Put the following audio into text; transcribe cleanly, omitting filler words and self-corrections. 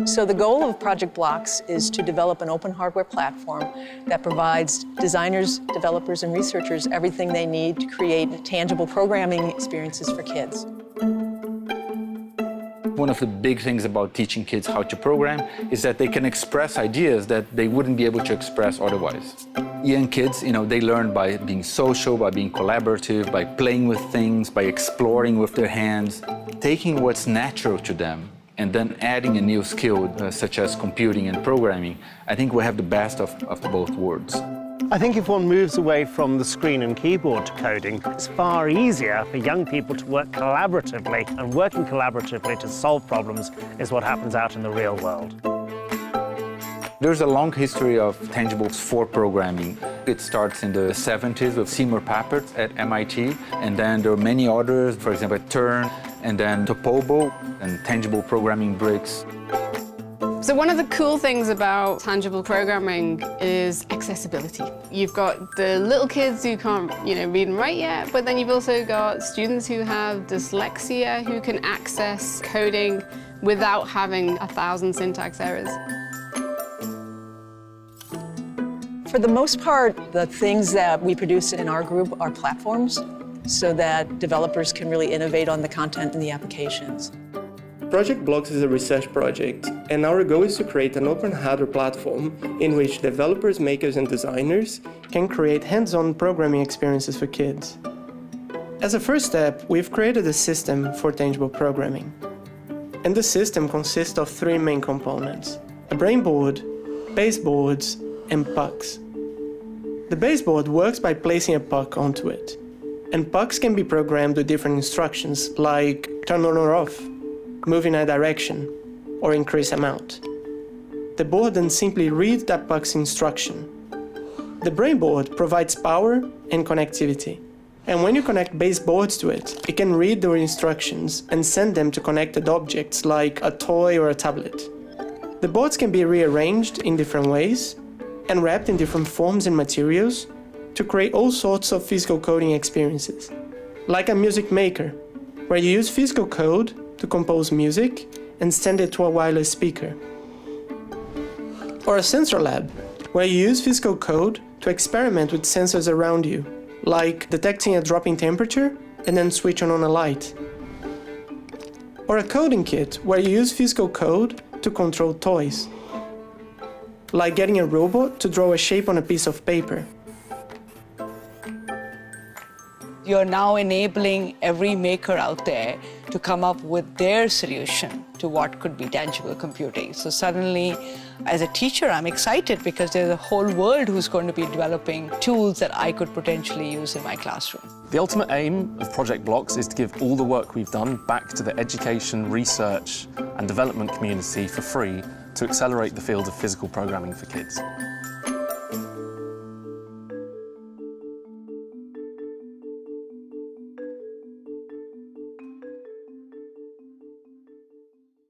So the goal of Project Bloks is to develop an open hardware platform that provides designers, developers, and researchers everything they need to create tangible programming experiences for kids. One of the big things about teaching kids how to program is that they can express ideas that they wouldn't be able to express otherwise. Young kids, they learn by being social, by being collaborative, by playing with things, by exploring with their hands, taking what's natural to them, and then adding a new skill, such as computing and programming. I think we have the best of both worlds. I think if one moves away from the screen and keyboard to coding, it's far easier for young people to work collaboratively, and working collaboratively to solve problems is what happens out in the real world. There's a long history of tangibles for programming. It starts in the 70s with Seymour Papert at MIT, and then there are many others, for example, Turn, and then Topobo and tangible programming bricks. So one of the cool things about tangible programming is accessibility. You've got the little kids who can't, read and write yet, but then you've also got students who have dyslexia who can access coding without having 1,000 syntax errors. For the most part, the things that we produce in our group are platforms so that developers can really innovate on the content and the applications. Project Bloks is a research project, and our goal is to create an open hardware platform in which developers, makers, and designers can create hands-on programming experiences for kids. As a first step, we've created a system for tangible programming. And the system consists of three main components: a brainboard, baseboards, and pucks. The baseboard works by placing a puck onto it, and pucks can be programmed with different instructions like turn on or off, move in a direction, or increase amount. The board then simply reads that puck's instruction. The brainboard provides power and connectivity, and when you connect baseboards to it, it can read their instructions and send them to connected objects like a toy or a tablet. The boards can be rearranged in different ways and wrapped in different forms and materials to create all sorts of physical coding experiences, like a music maker, where you use physical code to compose music and send it to a wireless speaker. Or a sensor lab, where you use physical code to experiment with sensors around you, like detecting a drop in temperature and then switch on a light. Or a coding kit, where you use physical code to control toys, like getting a robot to draw a shape on a piece of paper. You're now enabling every maker out there to come up with their solution to what could be tangible computing. So suddenly, as a teacher, I'm excited because there's a whole world who's going to be developing tools that I could potentially use in my classroom. The ultimate aim of Project Bloks is to give all the work we've done back to the education, research, and development community for free to accelerate the field of physical programming for kids.